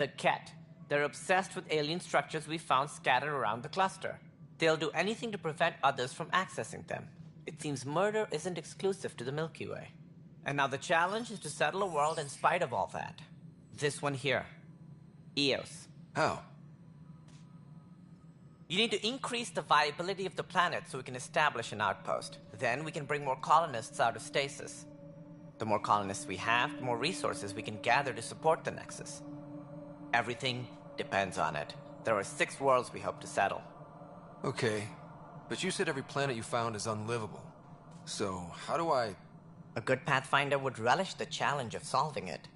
The Ket. They're obsessed with alien structures we found scattered around the cluster. They'll do anything to prevent others from accessing them. It seems murder isn't exclusive to the Milky Way. And now the challenge is to settle a world in spite of all that. This one here. Eos. How? You need to increase the viability of the planet so we can establish an outpost. Then we can bring more colonists out of stasis. The more colonists we have, the more resources we can gather to support the Nexus. Everything depends on it. There are 6 worlds we hope to settle. Okay, but you said every planet you found is unlivable. So, how do I... A good Pathfinder would relish the challenge of solving it.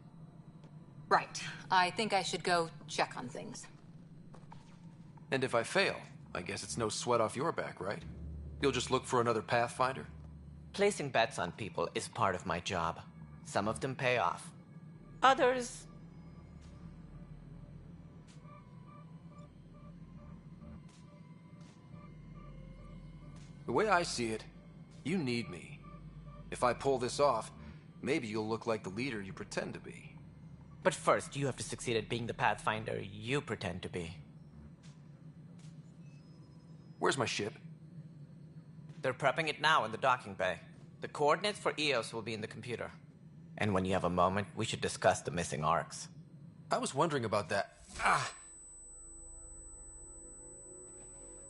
Right. I think I should go check on things. And if I fail, I guess it's no sweat off your back, right? You'll just look for another Pathfinder? Placing bets on people is part of my job. Some of them pay off. Others... The way I see it, you need me. If I pull this off, maybe you'll look like the leader you pretend to be. But first, you have to succeed at being the Pathfinder you pretend to be. Where's my ship? They're prepping it now in the docking bay. The coordinates for Eos will be in the computer. And when you have a moment, we should discuss the missing arcs. I was wondering about that.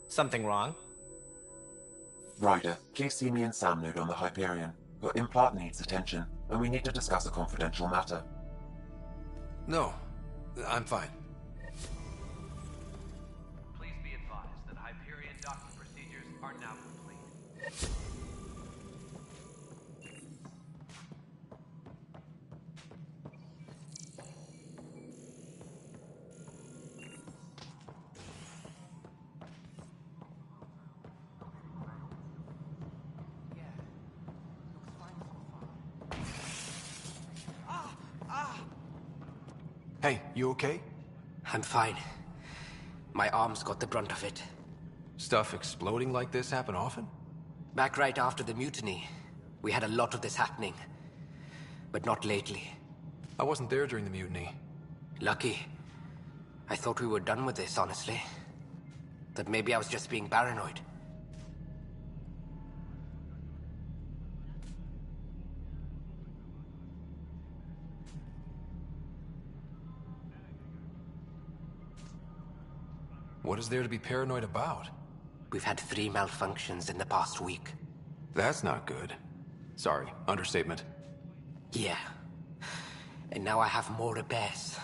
Something wrong? Ryder, please see me and Sam node on the Hyperion. Your implant needs attention, and we need to discuss a confidential matter. No, I'm fine. Please be advised that Hyperion docking procedures are now complete. Hey, you okay? I'm fine. My arms got the brunt of it. Stuff exploding like this happen often? Back right after the mutiny, we had a lot of this happening. But not lately. I wasn't there during the mutiny. Lucky. I thought we were done with this, honestly. That maybe I was just being paranoid. What is there to be paranoid about? We've had 3 malfunctions in the past week. That's not good. Sorry, understatement. Yeah. And now I have more repairs.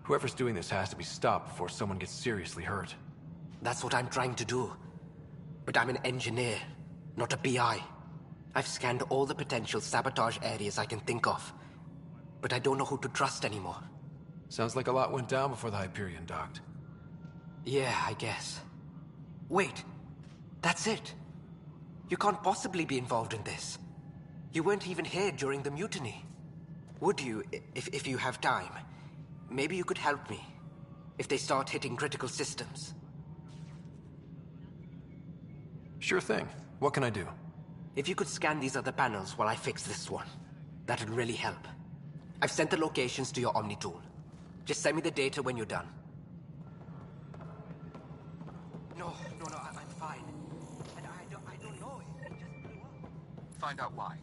Whoever's doing this has to be stopped before someone gets seriously hurt. That's what I'm trying to do. But I'm an engineer, not a PI. I've scanned all the potential sabotage areas I can think of. But I don't know who to trust anymore. Sounds like a lot went down before the Hyperion docked. Yeah, I guess. Wait, that's it. You can't possibly be involved in this. You weren't even here during the mutiny. Would you, if you have time? Maybe you could help me, if they start hitting critical systems. Sure thing. What can I do? If you could scan these other panels while I fix this one, that'd really help. I've sent the locations to your Omni tool. Just send me the data when you're done. No, I'm fine. And I don't know. It just blew up. Find out why.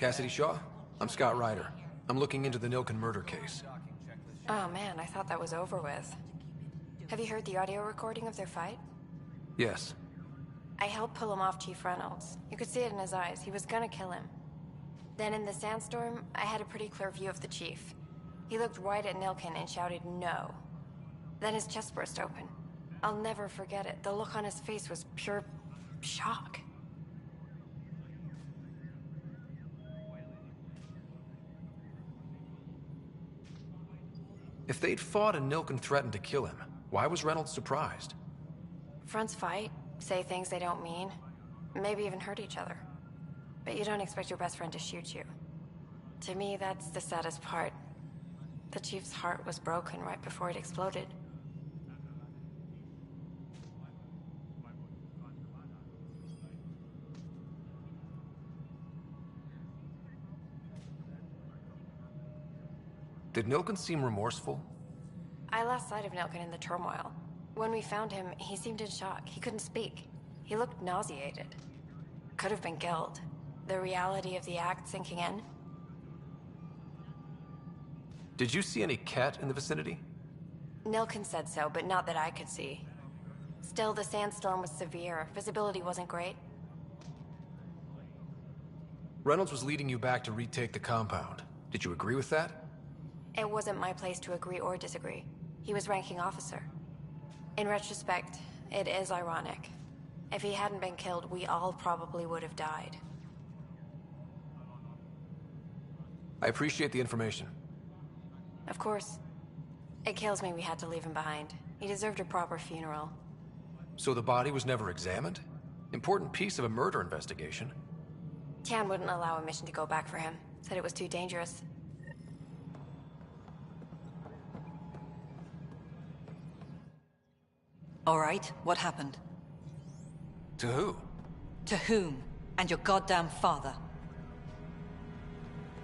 Cassidy Shaw? I'm Scott Ryder. I'm looking into the Nilken murder case. Oh man, I thought that was over with. Have you heard the audio recording of their fight? Yes. I helped pull him off Chief Reynolds. You could see it in his eyes. He was gonna kill him. Then in the sandstorm, I had a pretty clear view of the chief. He looked right at Nilken and shouted no. Then his chest burst open. I'll never forget it. The look on his face was pure shock. If they'd fought and Nilken threatened to kill him, why was Reynolds surprised? Fronts fight, say things they don't mean, maybe even hurt each other. But you don't expect your best friend to shoot you. To me, that's the saddest part. The chief's heart was broken right before it exploded. Did Nilken seem remorseful? I lost sight of Nilken in the turmoil. When we found him, he seemed in shock. He couldn't speak. He looked nauseated. Could have been guilt. The reality of the act sinking in. Did you see any cat in the vicinity? Nilken said so, but not that I could see. Still, the sandstorm was severe. Visibility wasn't great. Reynolds was leading you back to retake the compound. Did you agree with that? It wasn't my place to agree or disagree. He was ranking officer. In retrospect, it is ironic. If he hadn't been killed, we all probably would have died. I appreciate the information. Of course. It kills me we had to leave him behind. He deserved a proper funeral. So the body was never examined? Important piece of a murder investigation. Tian wouldn't allow a mission to go back for him. Said it was too dangerous. All right, what happened? To who? To whom? And your goddamn father.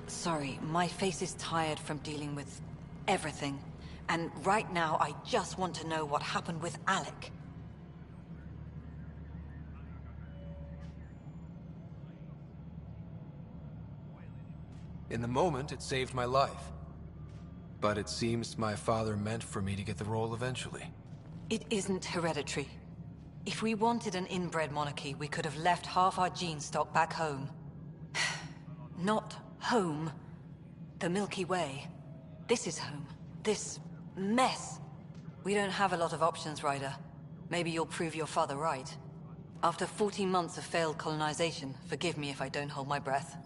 Sorry, my face is tired from dealing with everything. And right now, I just want to know what happened with Alec. In the moment, it saved my life. But it seems my father meant for me to get the role eventually. It isn't hereditary. If we wanted an inbred monarchy, we could have left half our gene stock back home. Not home. The Milky Way. This is home. This mess. We don't have a lot of options, Ryder. Maybe you'll prove your father right. After 14 months of failed colonization, forgive me if I don't hold my breath.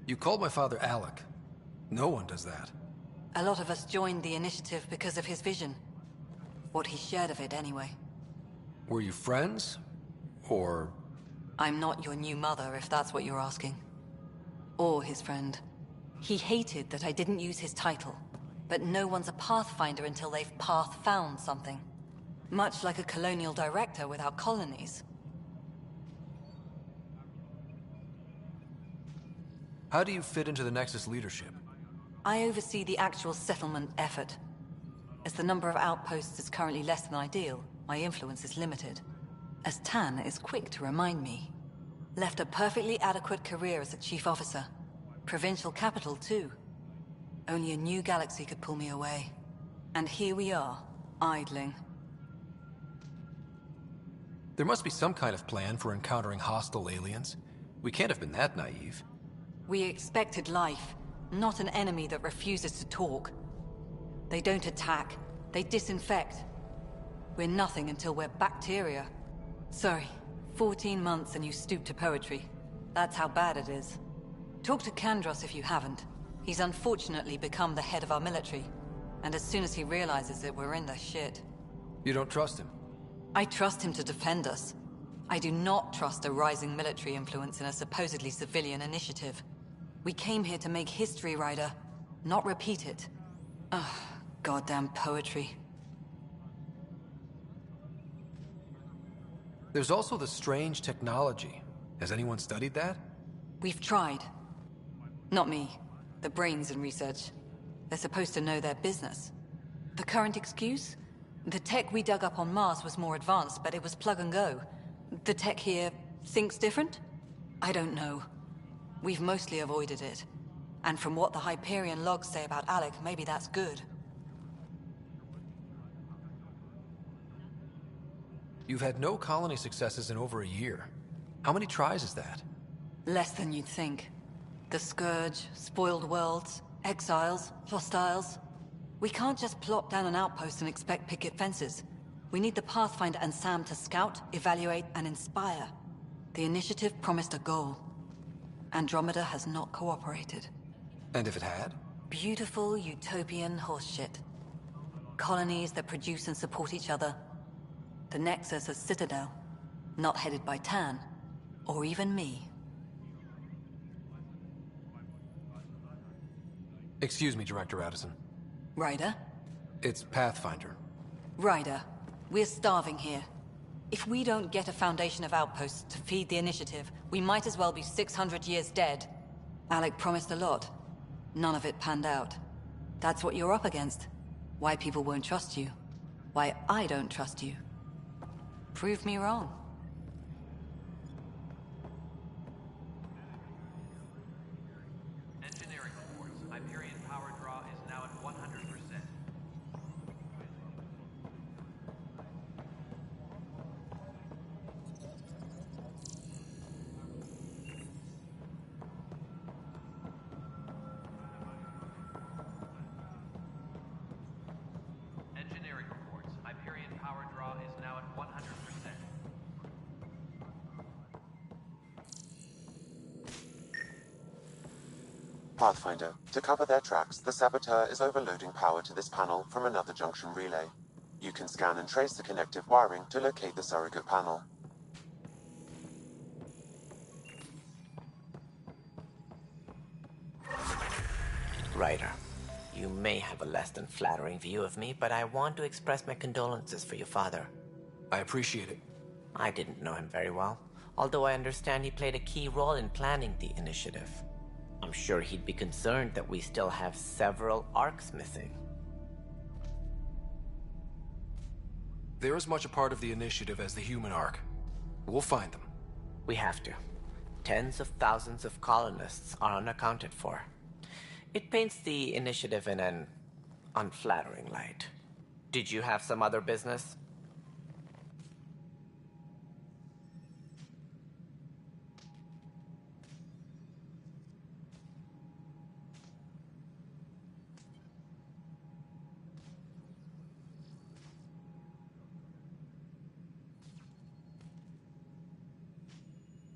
You called my father Alec. No one does that. A lot of us joined the initiative because of his vision. What he shared of it, anyway. Were you friends? Or... I'm not your new mother, if that's what you're asking. Or his friend. He hated that I didn't use his title. But no one's a pathfinder until they've path-found something. Much like a colonial director without colonies. How do you fit into the Nexus leadership? I oversee the actual settlement effort. As the number of outposts is currently less than ideal, my influence is limited. As Tan is quick to remind me. Left a perfectly adequate career as a chief officer. Provincial capital, too. Only a new galaxy could pull me away. And here we are, idling. There must be some kind of plan for encountering hostile aliens. We can't have been that naive. We expected life, not an enemy that refuses to talk. They don't attack, they disinfect. We're nothing until we're bacteria. Sorry, 14 months and you stoop to poetry. That's how bad it is. Talk to Kandros if you haven't. He's unfortunately become the head of our military. And as soon as he realizes it, we're in the shit. You don't trust him? I trust him to defend us. I do not trust a rising military influence in a supposedly civilian initiative. We came here to make history, Ryder, not repeat it. Ugh, goddamn poetry. There's also the strange technology. Has anyone studied that? We've tried. Not me. The brains in research. They're supposed to know their business. The current excuse? The tech we dug up on Mars was more advanced, but it was plug and go. The tech here thinks different? I don't know. We've mostly avoided it. And from what the Hyperion logs say about Alec, maybe that's good. You've had no colony successes in over a year. How many tries is that? Less than you'd think. The Scourge, spoiled worlds, exiles, hostiles. We can't just plop down an outpost and expect picket fences. We need the Pathfinder and Sam to scout, evaluate, and inspire. The initiative promised a goal. Andromeda has not cooperated. And if it had? Beautiful utopian horseshit. Colonies that produce and support each other. The Nexus as Citadel, not headed by Tan, or even me. Excuse me, Director Addison. Ryder? It's Pathfinder. Ryder, we're starving here. If we don't get a foundation of outposts to feed the initiative, we might as well be 600 years dead. Alec promised a lot. None of it panned out. That's what you're up against. Why people won't trust you. Why I don't trust you. Prove me wrong. Engineering reports. Hyperion power draw is now at 100%. Engineering reports. Hyperion power draw is now at 100%. Pathfinder, to cover their tracks, the Saboteur is overloading power to this panel from another junction relay. You can scan and trace the connective wiring to locate the surrogate panel. Ryder, you may have a less than flattering view of me, but I want to express my condolences for your father. I appreciate it. I didn't know him very well, although I understand he played a key role in planning the initiative. I'm sure he'd be concerned that we still have several arcs missing. They're as much a part of the initiative as the human arc. We'll find them. We have to. Tens of thousands of colonists are unaccounted for. It paints the initiative in an unflattering light. Did you have some other business?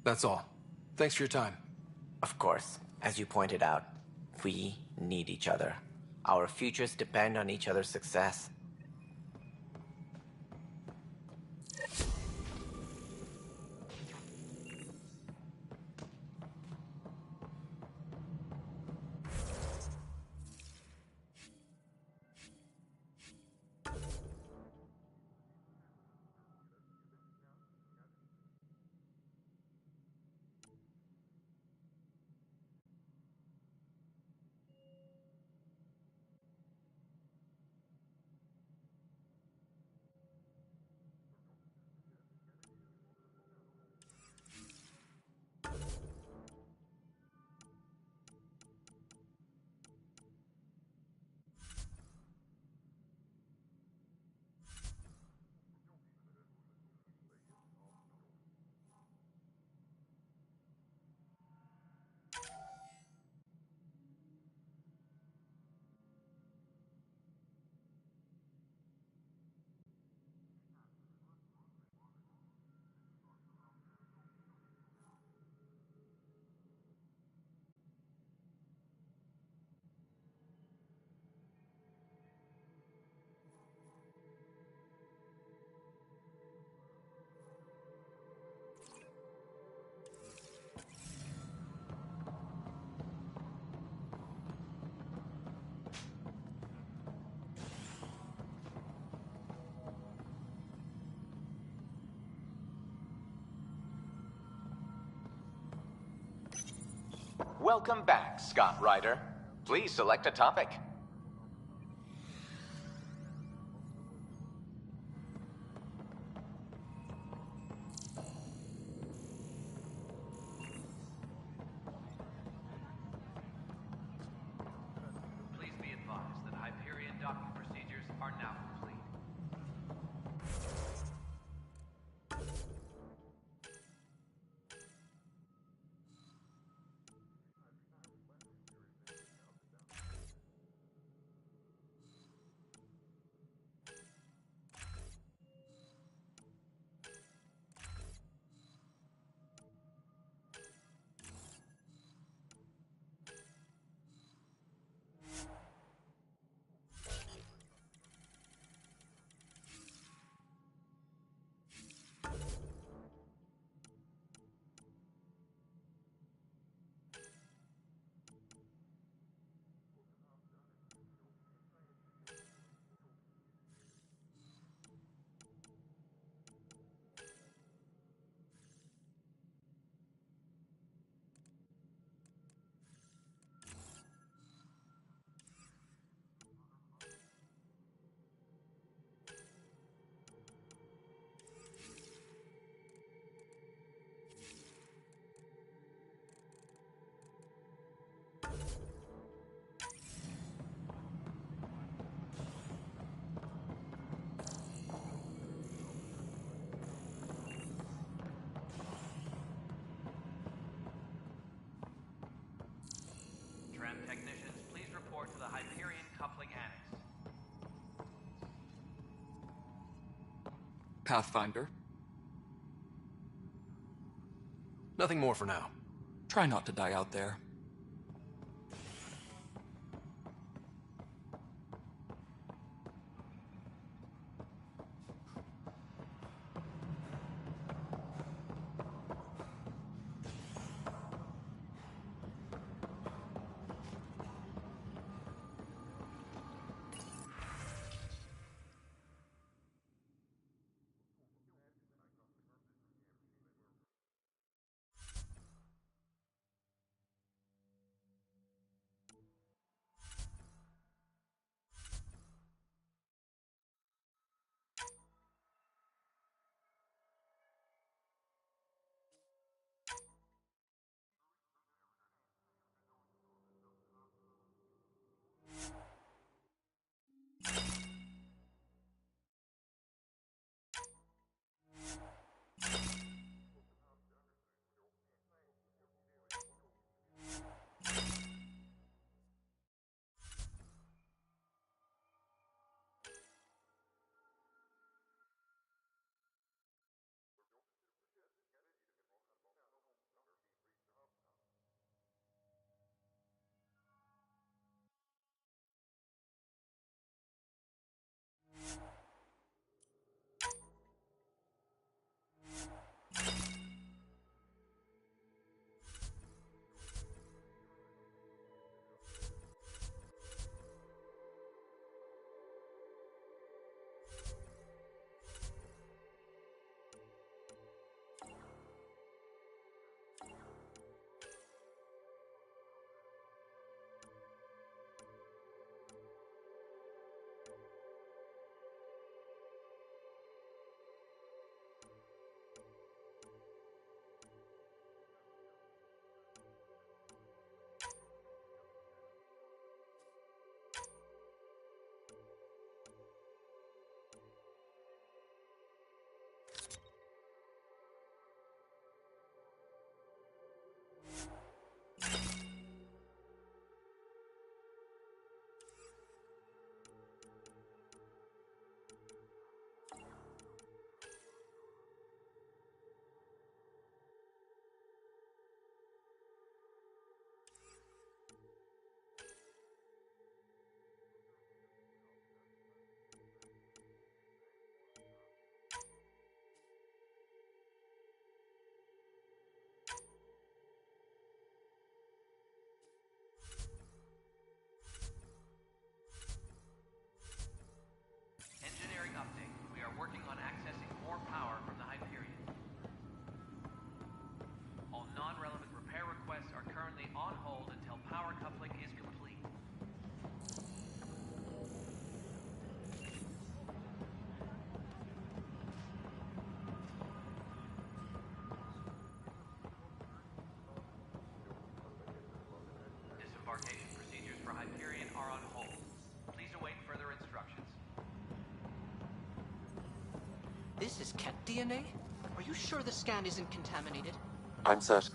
That's all. Thanks for your time. Of course, as you pointed out, we need each other. Our futures depend on each other's success. Welcome back, Scott Ryder. Please select a topic. for the Hyperion coupling annex. Pathfinder, Nothing more for now. try not to die out there. Engineering update. We are working on accessing more power from the Hyperion. All non-relevant repair requests are currently on hold until power coupling is complete. Disembarkation procedures for Hyperion are on hold. Please await further instructions. This is cat DNA? Are you sure the scan isn't contaminated? I'm certain.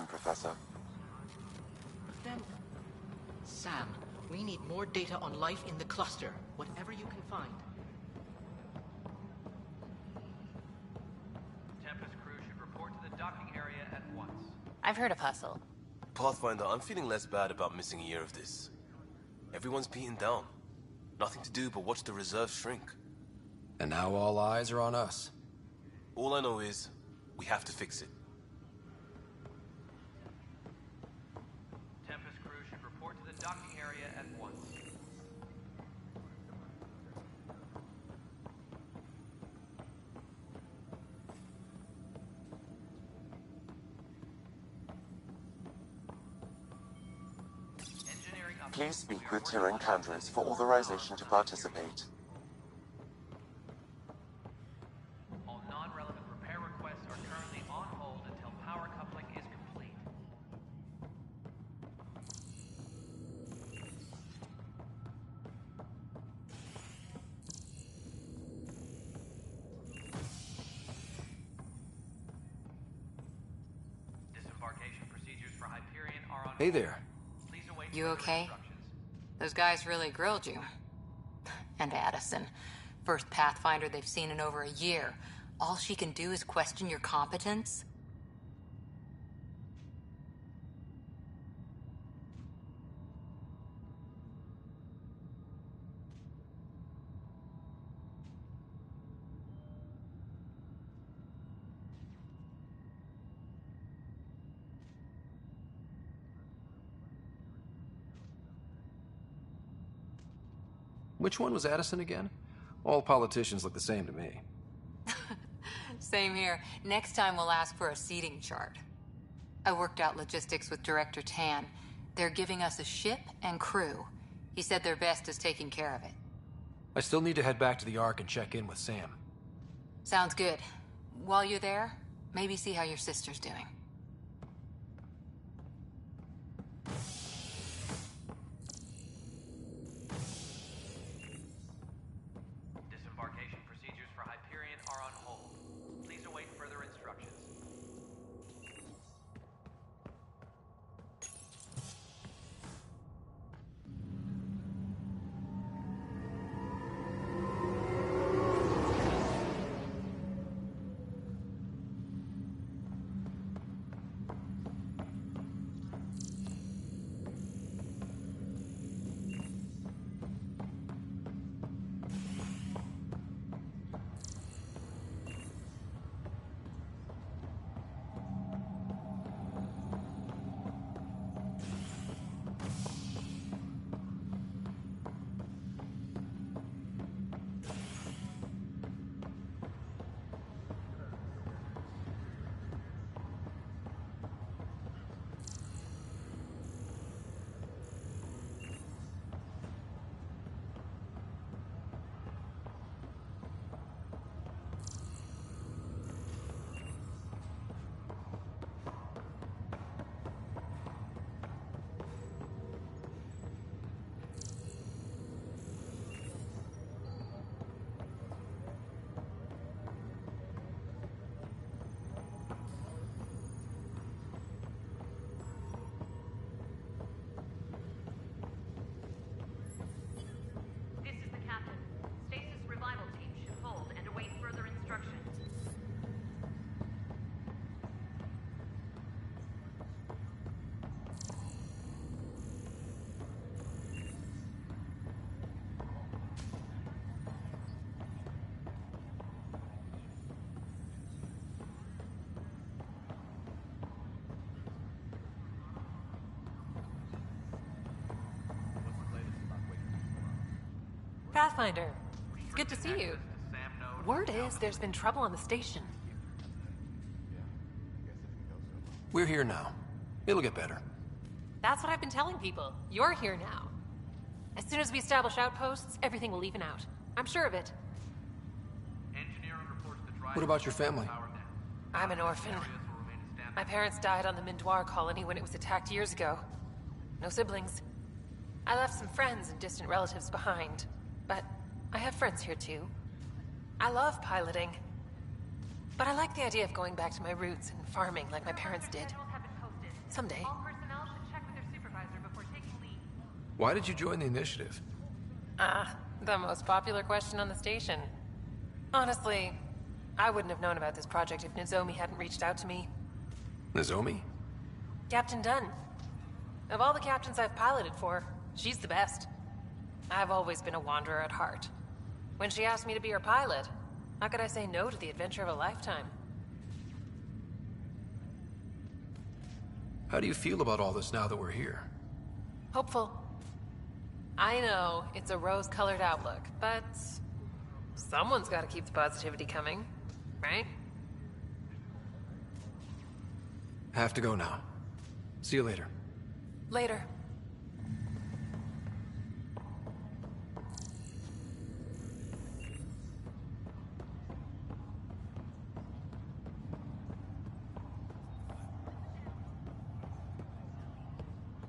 Professor. Then... Sam, we need more data on life in the cluster, whatever you can find. Tempest crew should report to the docking area at once. I've heard of Hustle. Pathfinder, I'm feeling less bad about missing a year of this. Everyone's beaten down. Nothing to do but watch the reserves shrink. And now all eyes are on us. All I know is, we have to fix it. Tempest crew should report to the docking area at once. Engineering update. Please speak with Tyrion Candris for authorization to participate. All non-relevant repair requests are currently on hold until power coupling is complete. Hey there. You okay? Those guys really grilled you. And Addison. First Pathfinder they've seen in over a year. All she can do is question your competence? Which one was Addison again? All politicians look the same to me. Same here. Next time we'll ask for a seating chart. I worked out logistics with Director Tan. They're giving us a ship and crew. He said their best is taking care of it. I still need to head back to the Ark and check in with Sam. Sounds good. While you're there, maybe see how your sister's doing. Disembarkation procedures for Hyperion are on hold. Please await further instructions. This is the captain. Stasis revival team should hold and await further instructions. Pathfinder, it's good to see you. Word is there's been trouble on the station. We're here now. It'll get better. That's what I've been telling people. You're here now. As soon as we establish outposts, everything will even out. I'm sure of it. What about your family? I'm an orphan. My parents died on the Mindoir colony when it was attacked years ago. No siblings. I left some friends and distant relatives behind. But I have friends here too. I love piloting. But I like the idea of going back to my roots and farming like my parents did. Someday. All personnel should check with their supervisor before taking leave. Why did you join the initiative? The most popular question on the station. Honestly, I wouldn't have known about this project if Nozomi hadn't reached out to me. Nozomi? Captain Dunn. Of all the captains I've piloted for, she's the best. I've always been a wanderer at heart. When she asked me to be her pilot, how could I say no to the adventure of a lifetime? How do you feel about all this now that we're here? Hopeful. I know it's a rose-colored outlook, but someone's got to keep the positivity coming, right? Have to go now. See you later. Later.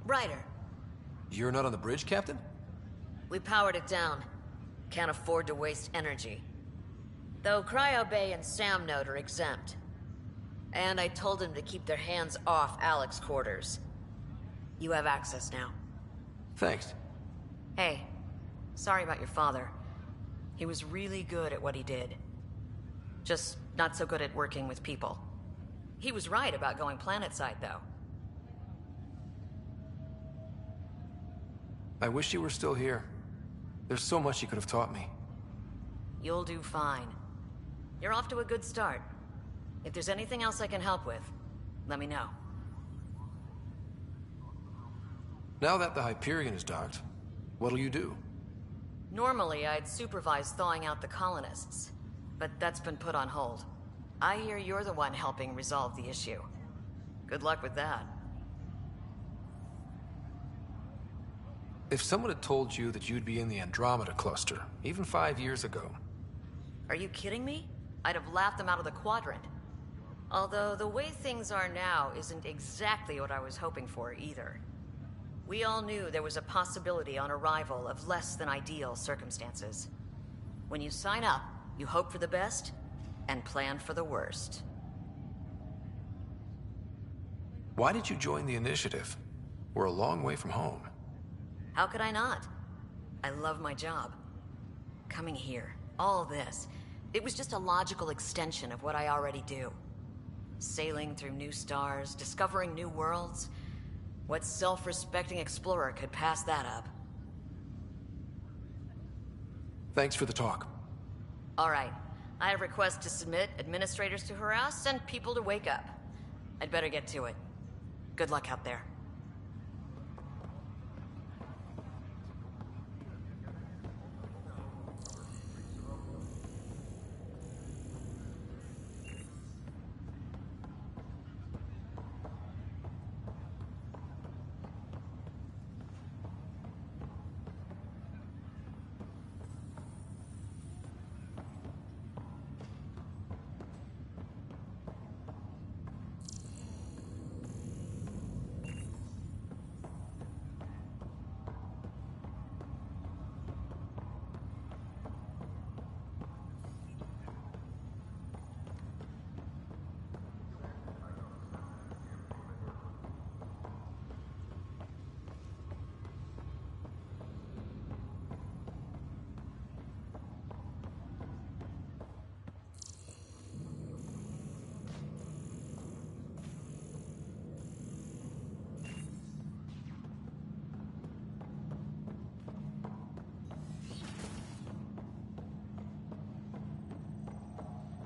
Ryder, You're not on the bridge, Captain? we powered it down. Can't afford to waste energy. Though Cryo Bay and Sam Node are exempt. And I told them to keep their hands off Alex's quarters. You have access now. Thanks. Hey, sorry about your father. He was really good at what he did. Just not so good at working with people. He was right about going planetside, though. I wish you were still here. There's so much you could have taught me. You'll do fine. You're off to a good start. If there's anything else I can help with, let me know. Now that the Hyperion is docked, what'll you do? Normally, I'd supervise thawing out the colonists, but that's been put on hold. I hear you're the one helping resolve the issue. Good luck with that. If someone had told you that you'd be in the Andromeda cluster, even 5 years ago... Are you kidding me? I'd have laughed them out of the quadrant. Although the way things are now isn't exactly what I was hoping for either. We all knew there was a possibility on arrival of less than ideal circumstances. When you sign up, you hope for the best and plan for the worst. Why did you join the Initiative? We're a long way from home. How could I not? I love my job. Coming here, all this, it was just a logical extension of what I already do. Sailing through new stars, discovering new worlds. What self-respecting explorer could pass that up? Thanks for the talk. All right. I have requests to submit, administrators to harass, and people to wake up. I'd better get to it. Good luck out there.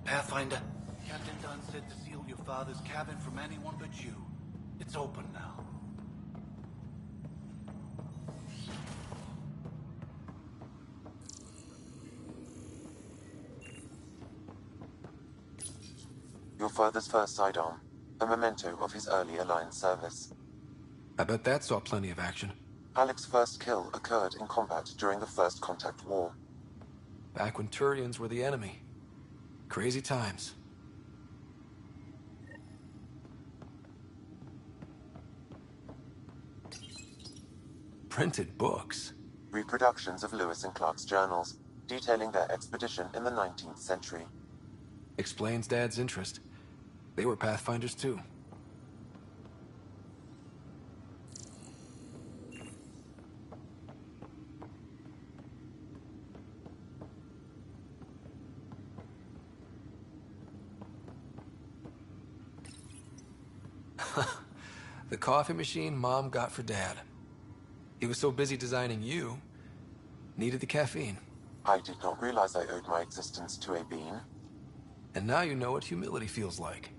Pathfinder, Captain Dunn said to seal your father's cabin from anyone but you. It's open now. Your father's first sidearm, a memento of his early Alliance service. I bet that saw plenty of action. Alec's first kill occurred in combat during the First Contact War. Back when Turians were the enemy. Crazy times. Printed books. Reproductions of Lewis and Clark's journals, detailing their expedition in the 19th century. Explains Dad's interest. They were Pathfinders too. The coffee machine Mom got for Dad. He was so busy designing you, needed the caffeine. I did not realize I owed my existence to a bean. And now you know what humility feels like.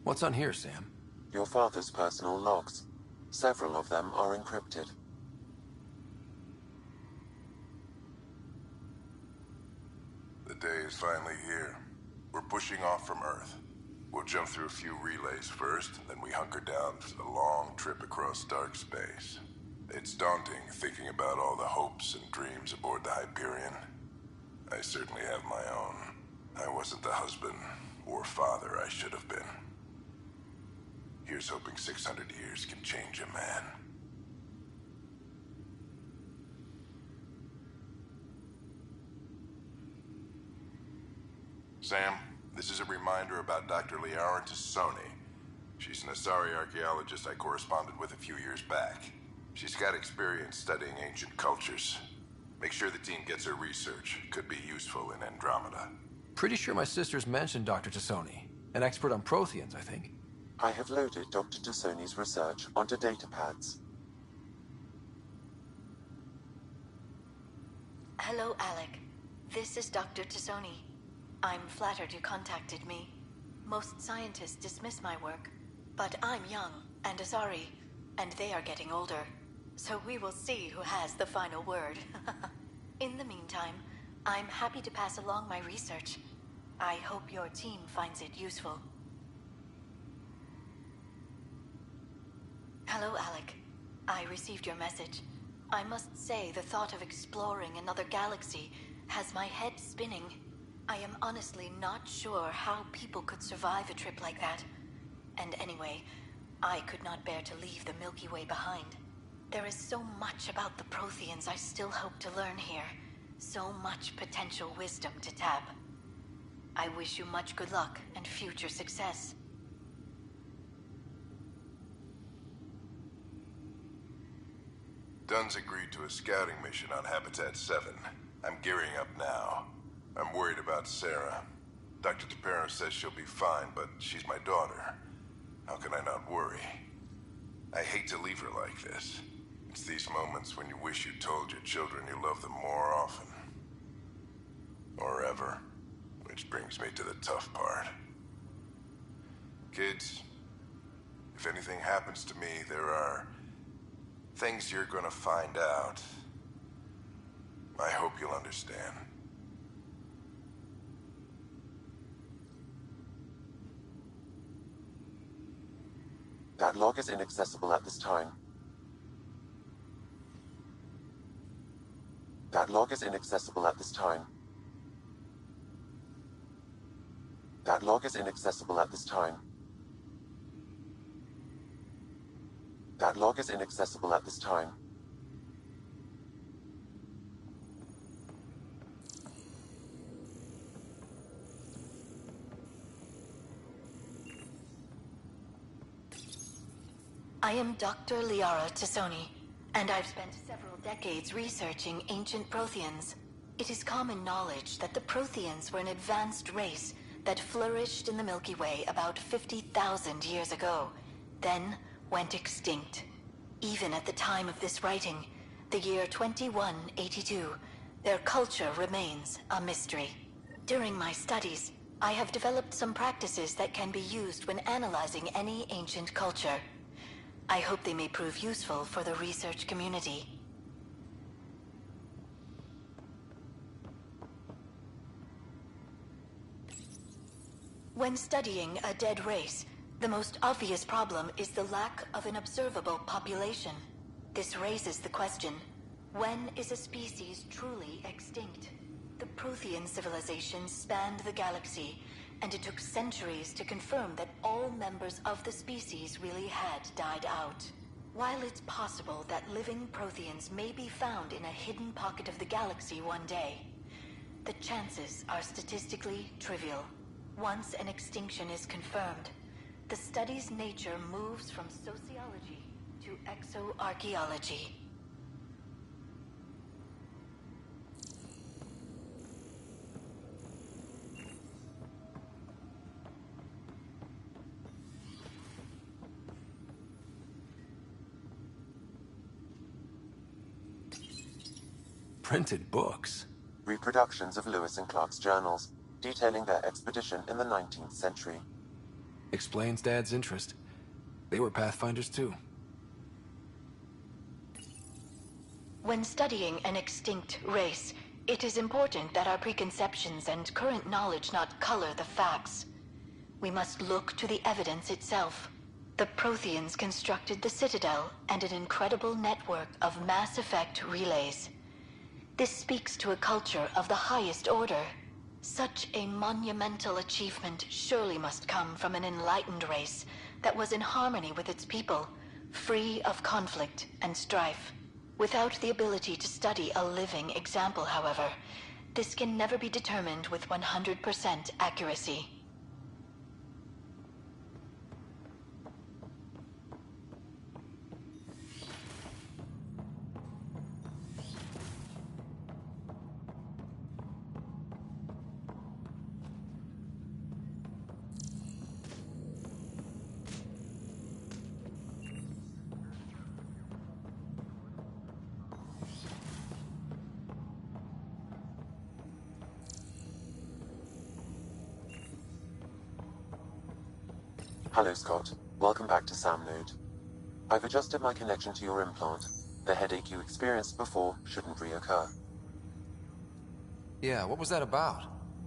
What's on here, Sam? Your father's personal logs. Several of them are encrypted. The day is finally here. We're pushing off from Earth. We'll jump through a few relays first, and then we hunker down for the long trip across dark space. It's daunting thinking about all the hopes and dreams aboard the Hyperion. I certainly have my own. I wasn't the husband or father I should have been. Here's hoping 600 years can change a man. Sam, This is a reminder about Dr. Liara Tassoni. She's an Asari archaeologist I corresponded with a few years back. She's got experience studying ancient cultures. Make sure the team gets her research. Could be useful in Andromeda. Pretty sure my sister's mentioned Dr. Tassoni. An expert on Protheans, I think. I have loaded Dr. Tassoni's research onto datapads. Hello, Alec. This is Dr. Tassoni. I'm flattered you contacted me. Most scientists dismiss my work, but I'm young and Asari, and they are getting older. So we will see who has the final word. In the meantime, I'm happy to pass along my research. I hope your team finds it useful. Hello, Alec. I received your message. I must say the thought of exploring another galaxy has my head spinning. I am honestly not sure how people could survive a trip like that. And anyway, I could not bear to leave the Milky Way behind. There is so much about the Protheans I still hope to learn here. So much potential wisdom to tap. I wish you much good luck and future success. Dunn's agreed to a scouting mission on Habitat 7. I'm gearing up now. I'm worried about Sarah. Dr. Tapero says she'll be fine, but she's my daughter. How can I not worry? I hate to leave her like this. It's these moments when you wish you told your children you love them more often. Or ever. Which brings me to the tough part. Kids, if anything happens to me, there are things you're gonna find out. I hope you'll understand. That log is inaccessible at this time. That log is inaccessible at this time. That log is inaccessible at this time. That log is inaccessible at this time. I am Dr. Liara Tassoni, and I've spent several decades researching ancient Protheans. It is common knowledge that the Protheans were an advanced race that flourished in the Milky Way about 50,000 years ago, then went extinct. Even at the time of this writing, the year 2182, their culture remains a mystery. During my studies, I have developed some practices that can be used when analyzing any ancient culture. I hope they may prove useful for the research community. When studying a dead race, the most obvious problem is the lack of an observable population. This raises the question, when is a species truly extinct? The Prothean civilization spanned the galaxy, and it took centuries to confirm that all members of the species really had died out. While it's possible that living Protheans may be found in a hidden pocket of the galaxy one day, the chances are statistically trivial. Once an extinction is confirmed, the study's nature moves from sociology to exoarchaeology. Printed books. Reproductions of Lewis and Clark's journals, detailing their expedition in the 19th century. Explains Dad's interest. They were Pathfinders too. When studying an extinct race, it is important that our preconceptions and current knowledge not color the facts. We must look to the evidence itself. The Protheans constructed the Citadel and an incredible network of mass effect relays. This speaks to a culture of the highest order. Such a monumental achievement surely must come from an enlightened race that was in harmony with its people, free of conflict and strife. Without the ability to study a living example, however, this can never be determined with 100% accuracy. Hello, Scott. Welcome back to Sam Node. I've adjusted my connection to your implant. The headache you experienced before shouldn't reoccur. Yeah, what was that about?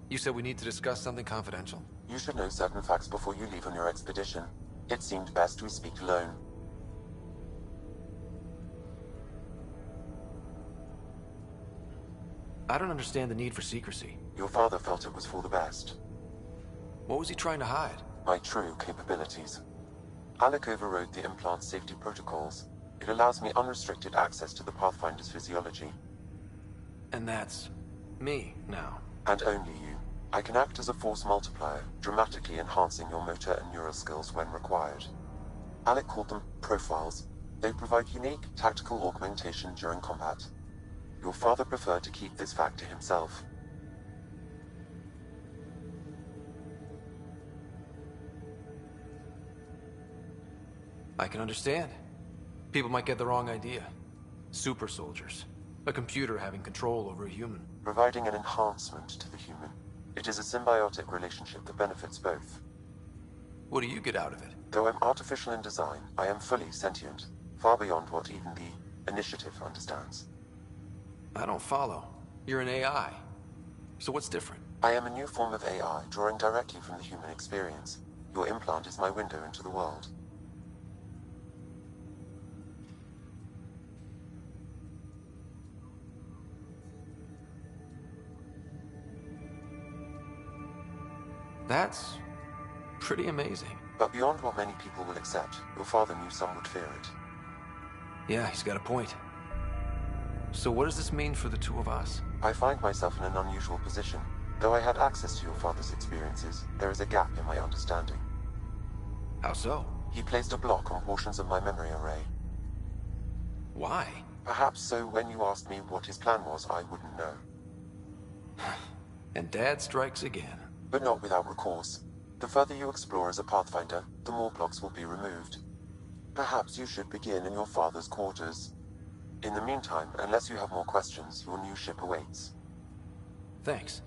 You said we need to discuss something confidential. You should know certain facts before you leave on your expedition. It seemed best we speak alone. I don't understand the need for secrecy. Your father felt it was for the best. What was he trying to hide? My true capabilities. Alec overrode the implant's safety protocols. It allows me unrestricted access to the Pathfinder's physiology. And that's me now. And only you. I can act as a force multiplier, dramatically enhancing your motor and neural skills when required. Alec called them profiles. They provide unique tactical augmentation during combat. Your father preferred to keep this fact to himself. I can understand. People might get the wrong idea. Super soldiers. A computer having control over a human. Providing an enhancement to the human. It is a symbiotic relationship that benefits both. What do you get out of it? Though I'm artificial in design, I am fully sentient. Far beyond what even the Initiative understands. I don't follow. You're an AI. So what's different? I am a new form of AI, drawing directly from the human experience. Your implant is my window into the world. That's pretty amazing. But beyond what many people will accept, your father knew some would fear it. Yeah, he's got a point. So what does this mean for the two of us? I find myself in an unusual position. Though I had access to your father's experiences, there is a gap in my understanding. How so? He placed a block on portions of my memory array. Why? Perhaps so when you asked me what his plan was, I wouldn't know. And Dad strikes again. But not without recourse. The further you explore as a Pathfinder, the more blocks will be removed. Perhaps you should begin in your father's quarters. In the meantime, unless you have more questions, your new ship awaits. Thanks.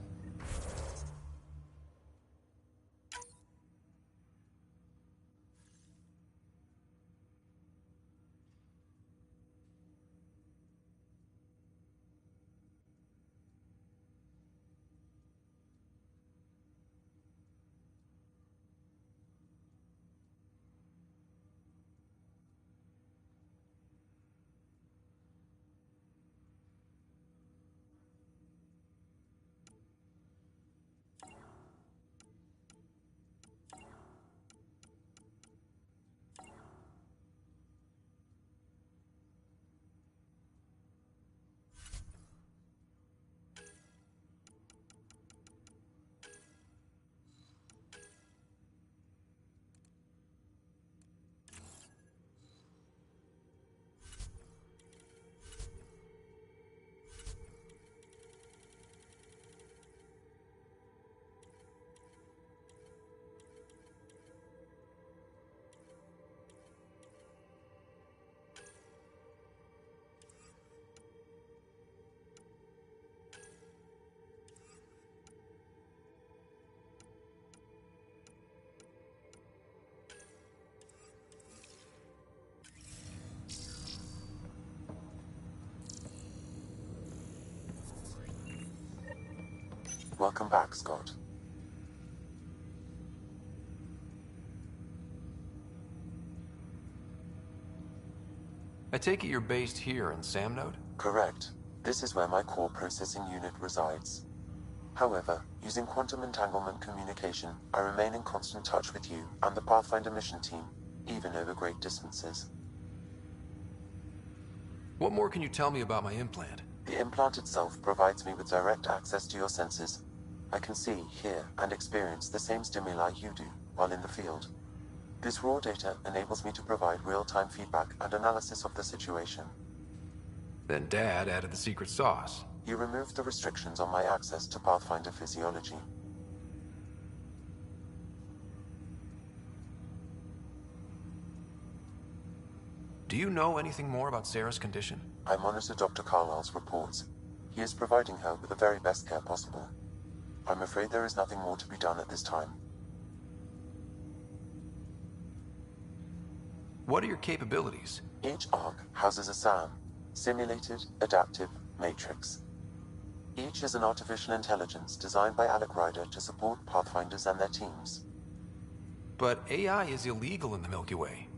Welcome back, Scott. I take it you're based here in Sam Node? Correct. This is where my core processing unit resides. However, using quantum entanglement communication, I remain in constant touch with you and the Pathfinder mission team, even over great distances. What more can you tell me about my implant? The implant itself provides me with direct access to your senses. I can see, hear, and experience the same stimuli you do while in the field. This raw data enables me to provide real-time feedback and analysis of the situation. Then Dad added the secret sauce. You removed the restrictions on my access to Pathfinder physiology. Do you know anything more about Sarah's condition? I monitor Dr. Carlisle's reports. He is providing her with the very best care possible. I'm afraid there is nothing more to be done at this time. What are your capabilities? Each arc houses a SAM, Simulated Adaptive Matrix. Each is an artificial intelligence designed by Alec Ryder to support Pathfinders and their teams. But AI is illegal in the Milky Way.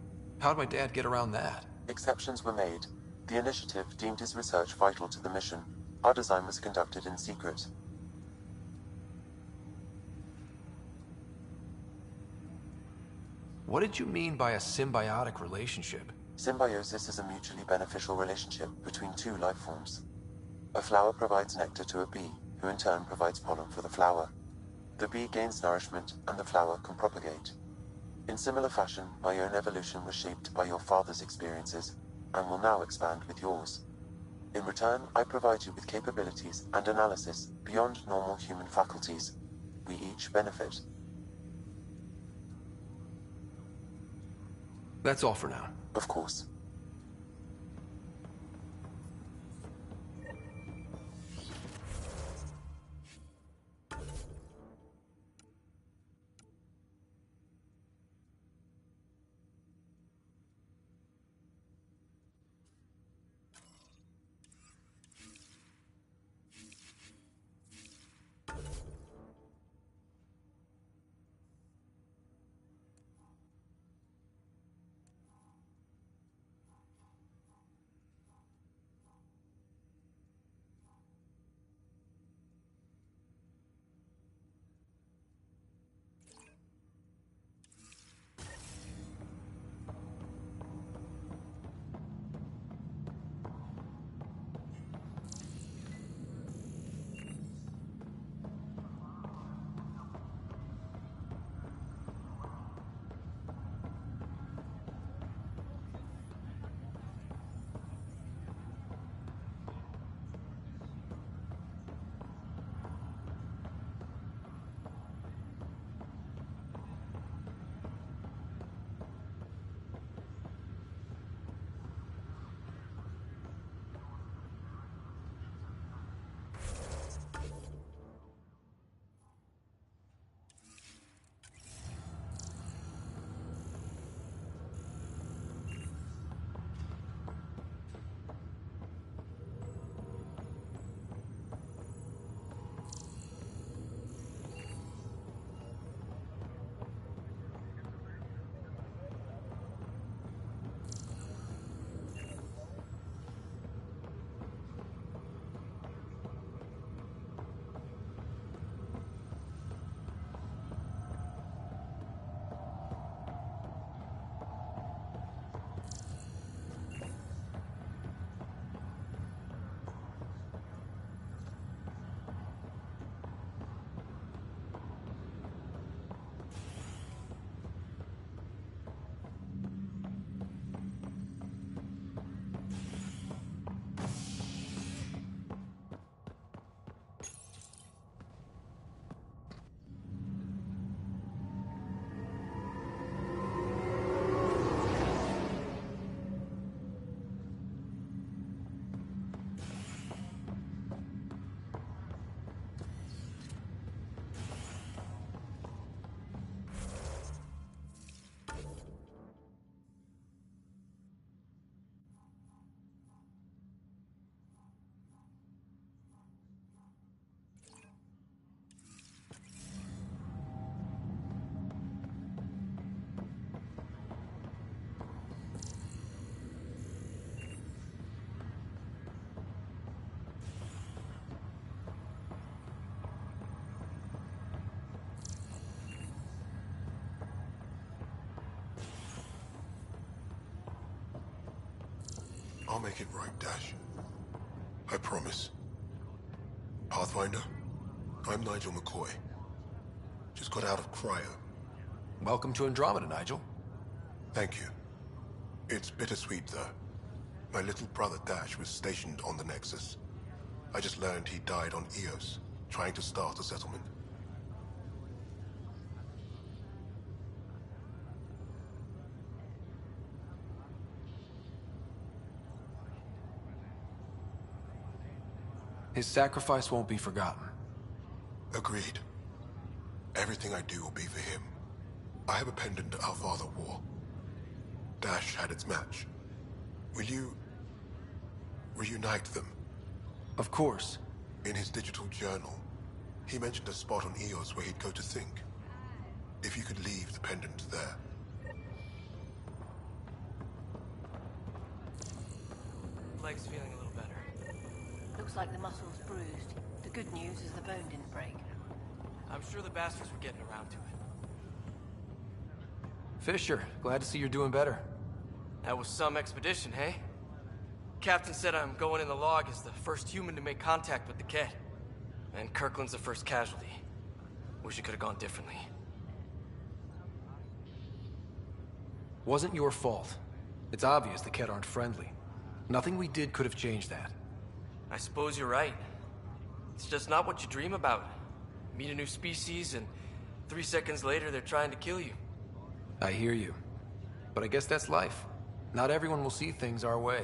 How'd my dad get around that? Exceptions were made. The initiative deemed his research vital to the mission. Our design was conducted in secret. What did you mean by a symbiotic relationship? Symbiosis is a mutually beneficial relationship between two life forms. A flower provides nectar to a bee, who in turn provides pollen for the flower. The bee gains nourishment, and the flower can propagate. In similar fashion, my own evolution was shaped by your father's experiences, and will now expand with yours. In return, I provide you with capabilities and analysis beyond normal human faculties. We each benefit. That's all for now. Of course. I'll make it right, Dash. I promise. Pathfinder, I'm Nigel McCoy. Just got out of cryo. Welcome to Andromeda, Nigel. Thank you. It's bittersweet, though. My little brother Dash was stationed on the Nexus. I just learned he died on Eos, trying to start a settlement. His sacrifice won't be forgotten. Agreed. Everything I do will be for him. I have a pendant our father wore. Dash had its match. Will you reunite them? Of course. In his digital journal, he mentioned a spot on Eos where he'd go to think. If you could leave the pendant there. Leg's feeling a little better. Looks like the muscle's bruised. The good news is the bone didn't break. I'm sure the bastards were getting around to it. Fisher, glad to see you're doing better. That was some expedition, hey? Captain said I'm going in the log as the first human to make contact with the Kett. And Kirkland's the first casualty. Wish it could have gone differently. Wasn't your fault. It's obvious the Kett aren't friendly. Nothing we did could have changed that. I suppose you're right. It's just not what you dream about. Meet a new species and 3 seconds later they're trying to kill you. I hear you. But I guess that's life. Not everyone will see things our way.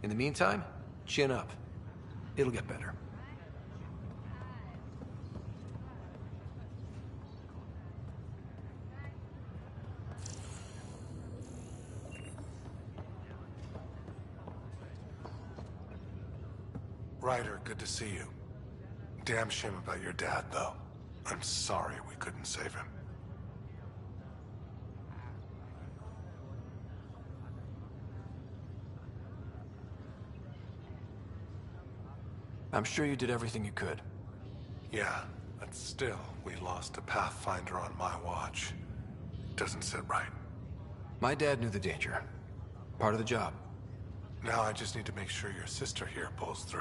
In the meantime, chin up. It'll get better. Ryder, good to see you. Damn shame about your dad, though. I'm sorry we couldn't save him. I'm sure you did everything you could. Yeah, but still, we lost a Pathfinder on my watch. Doesn't sit right. My dad knew the danger. Part of the job. Now I just need to make sure your sister here pulls through.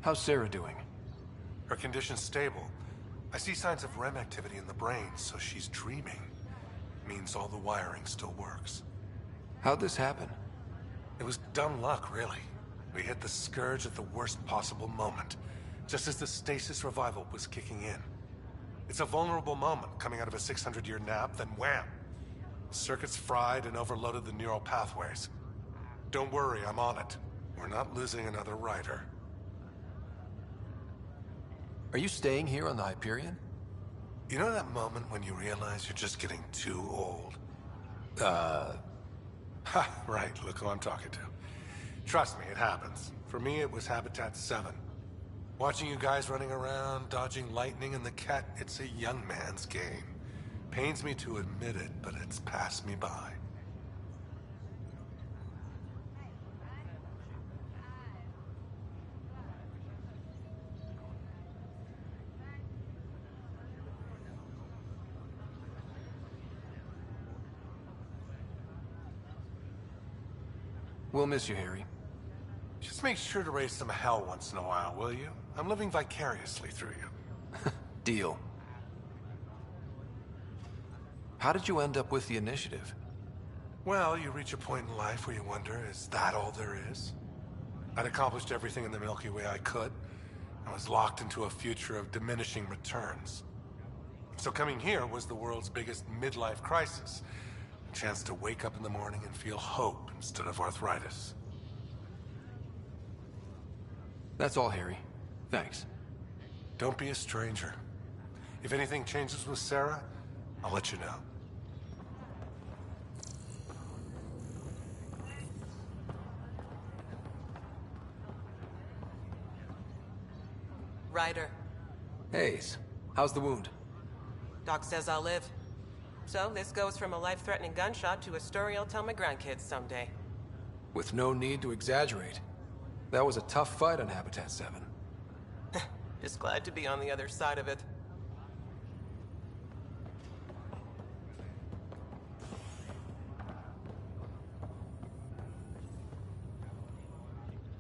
How's Sarah doing? Her condition's stable. I see signs of REM activity in the brain, so she's dreaming. Means all the wiring still works. How'd this happen? It was dumb luck, really. We hit the Scourge at the worst possible moment, just as the stasis revival was kicking in. It's a vulnerable moment coming out of a 600-year nap, then wham! The circuit's fried and overloaded the neural pathways. Don't worry, I'm on it. We're not losing another Ryder. Are you staying here on the Hyperion? You know that moment when you realize you're just getting too old? Ha, right, look who I'm talking to. Trust me, it happens. For me, it was Habitat 7. Watching you guys running around, dodging lightning and the Kett, it's a young man's game. Pains me to admit it, but it's passed me by. We'll miss you, Harry. Just make sure to raise some hell once in a while, will you? I'm living vicariously through you. Deal. How did you end up with the initiative? Well, you reach a point in life where you wonder, is that all there is? I'd accomplished everything in the Milky Way I could. I was locked into a future of diminishing returns. So coming here was the world's biggest midlife crisis. A chance to wake up in the morning and feel hope instead of arthritis. That's all, Harry. Thanks. Don't be a stranger. If anything changes with Sarah, I'll let you know. Ryder. Hayes, how's the wound? Doc says I'll live. So this goes from a life-threatening gunshot to a story I'll tell my grandkids someday. With no need to exaggerate. That was a tough fight on Habitat 7. Just glad to be on the other side of it.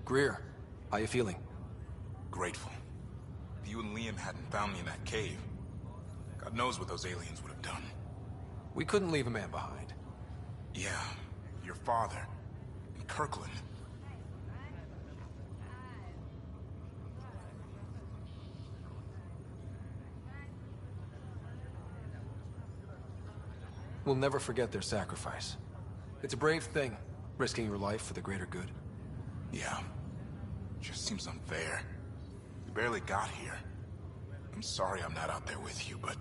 Greer, how you feeling? Grateful. If you and Liam hadn't found me in that cave, God knows what those aliens would have done. We couldn't leave a man behind. Yeah, your father, and Kirkland. We'll never forget their sacrifice. It's a brave thing, risking your life for the greater good. Yeah. Just seems unfair. You barely got here. I'm sorry I'm not out there with you, but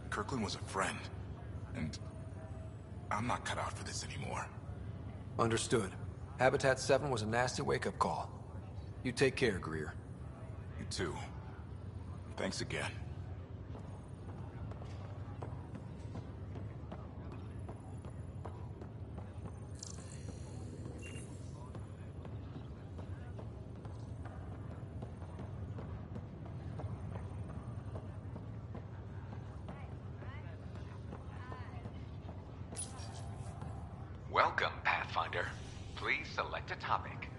Kirkland was a friend. And I'm not cut out for this anymore. Understood. Habitat 7 was a nasty wake-up call. You take care, Greer. You too. Thanks again. Welcome, Pathfinder. Please select a topic.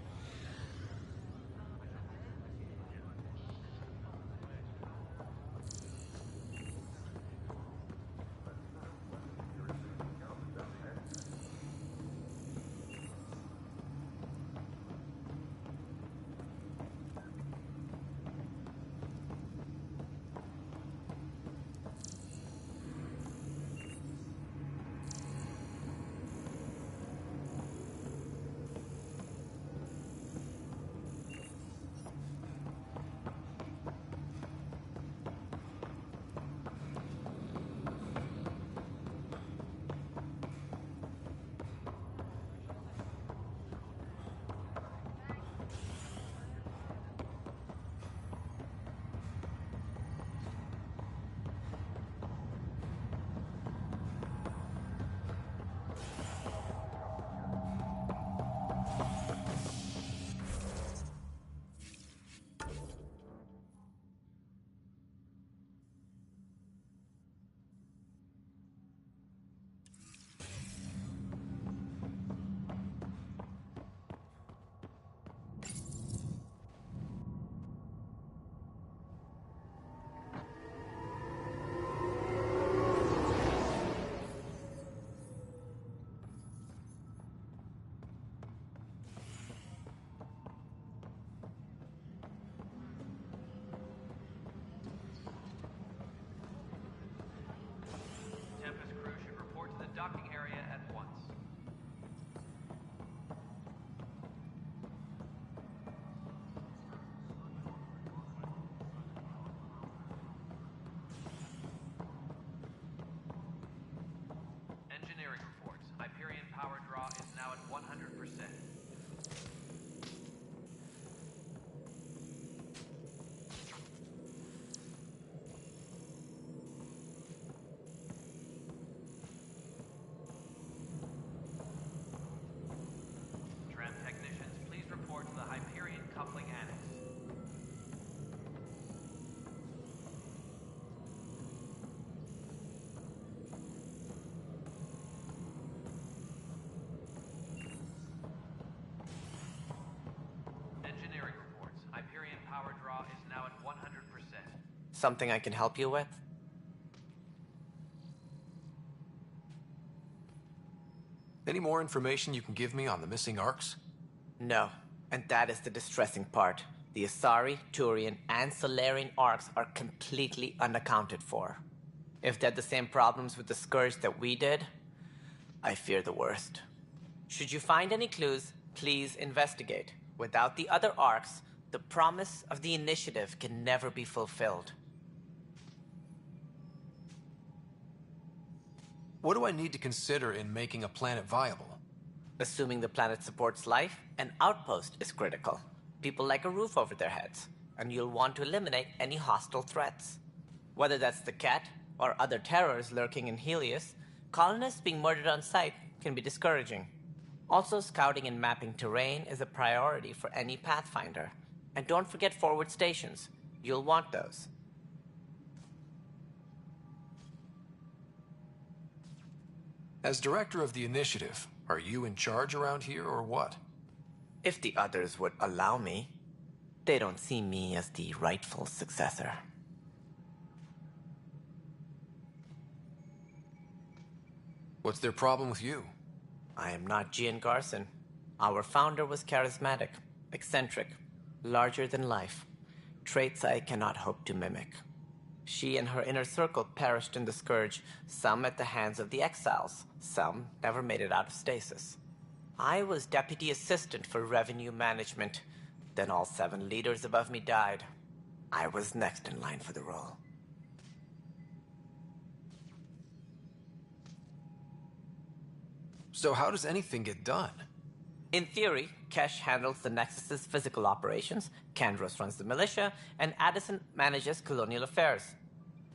Docking area at once. Engineering reports. Hyperion power draw is now at 100%. Technicians, please report to the Hyperion coupling annex. Engineering reports. Hyperion power draw is now at 100%. Something I can help you with? Any more information you can give me on the missing arcs? No, and that is the distressing part. The Asari, Turian, and Solarian arcs are completely unaccounted for. If they had the same problems with the Scourge that we did, I fear the worst. Should you find any clues, please investigate. Without the other arcs, the promise of the Initiative can never be fulfilled. What do I need to consider in making a planet viable? Assuming the planet supports life, an outpost is critical. People like a roof over their heads, and you'll want to eliminate any hostile threats. Whether that's the cat or other terrors lurking in Helios, colonists being murdered on sight can be discouraging. Also, scouting and mapping terrain is a priority for any Pathfinder. And don't forget forward stations. You'll want those. As director of the Initiative, are you in charge around here or what? If the others would allow me. They don't see me as the rightful successor. What's their problem with you? I am not Gian Garson. Our founder was charismatic, eccentric, larger than life. Traits I cannot hope to mimic. She and her inner circle perished in the Scourge, some at the hands of the Exiles, some never made it out of stasis. I was deputy assistant for revenue management. Then all 7 leaders above me died. I was next in line for the role. So how does anything get done? In theory, Kesh handles the Nexus's physical operations, Kandros runs the militia, and Addison manages colonial affairs.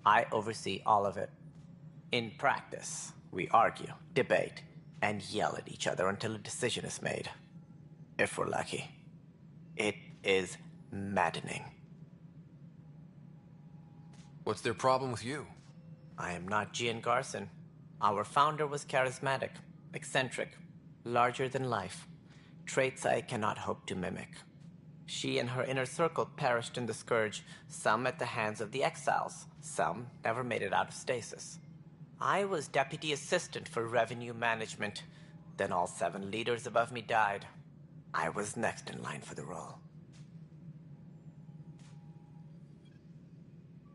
I oversee all of it. In practice, we argue, debate, and yell at each other until a decision is made. If we're lucky. It is maddening. What's their problem with you? I am not Gian Garson. Our founder was charismatic, eccentric, larger than life. Traits I cannot hope to mimic. She and her inner circle perished in the Scourge, some at the hands of the Exiles, some never made it out of stasis. I was deputy assistant for revenue management. Then all 7 leaders above me died. I was next in line for the role.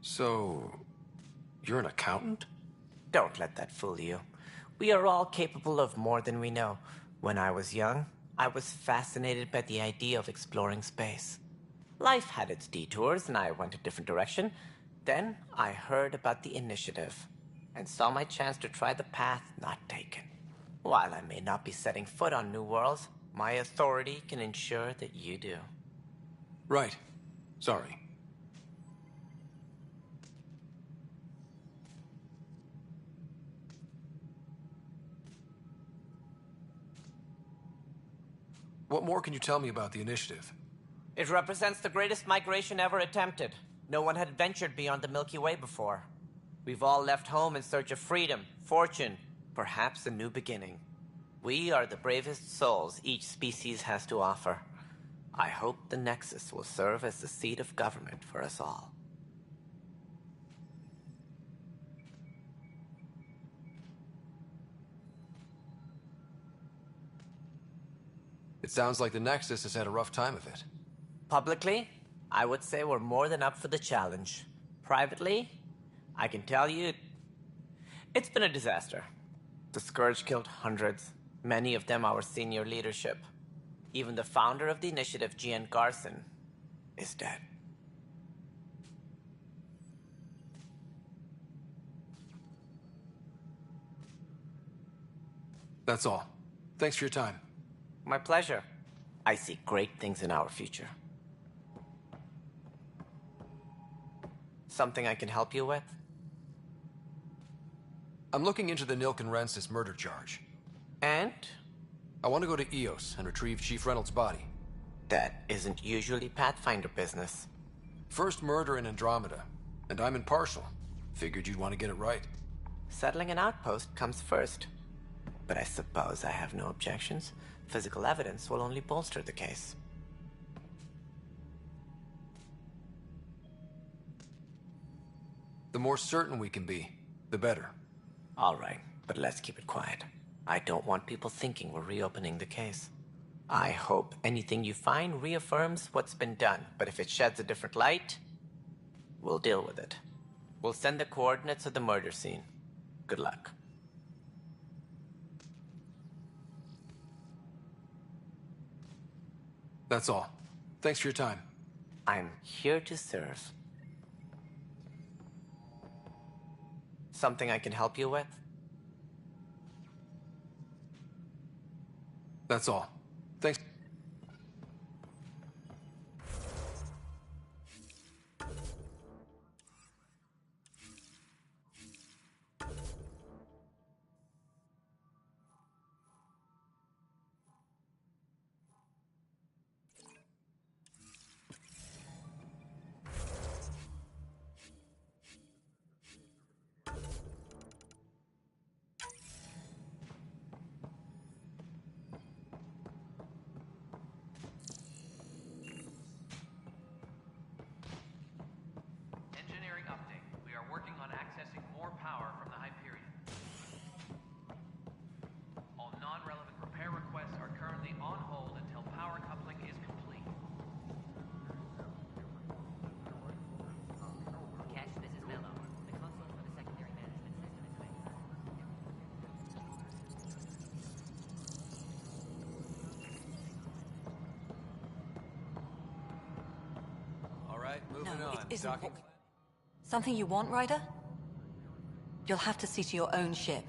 So, you're an accountant? Don't let that fool you. We are all capable of more than we know. When I was young, I was fascinated by the idea of exploring space. Life had its detours, and I went a different direction. Then I heard about the Initiative, and saw my chance to try the path not taken. While I may not be setting foot on new worlds, my authority can ensure that you do. Right. Sorry. What more can you tell me about the Initiative? It represents the greatest migration ever attempted. No one had ventured beyond the Milky Way before. We've all left home in search of freedom, fortune, perhaps a new beginning. We are the bravest souls each species has to offer. I hope the Nexus will serve as the seat of government for us all. It sounds like the Nexus has had a rough time of it. Publicly, I would say we're more than up for the challenge. Privately, I can tell you, it's been a disaster. The Scourge killed hundreds, many of them our senior leadership. Even the founder of the Initiative, Gian Garson, is dead. That's all. Thanks for your time. My pleasure. I see great things in our future. Something I can help you with? I'm looking into the Nilken Rensis murder charge. And? I want to go to EOS and retrieve Chief Reynolds' body. That isn't usually Pathfinder business. First murder in Andromeda, and I'm impartial. Figured you'd want to get it right. Settling an outpost comes first. But I suppose I have no objections. Physical evidence will only bolster the case. The more certain we can be, the better. All right, but let's keep it quiet. I don't want people thinking we're reopening the case. I hope anything you find reaffirms what's been done, but if it sheds a different light, we'll deal with it. We'll send the coordinates of the murder scene. Good luck. That's all. Thanks for your time. I'm here to serve. Something I can help you with? That's all. Thanks. Engineering update. We are working on accessing more power from the Hyperion. All non-relevant repair requests are currently on hold until power coupling is complete. Cash, this is Mello. The console for the secondary management system is ready. All right, moving No, on. it isn't. Docking. Something you want, Ryder? You'll have to see to your own ship.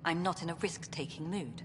I'm not in a risk-taking mood.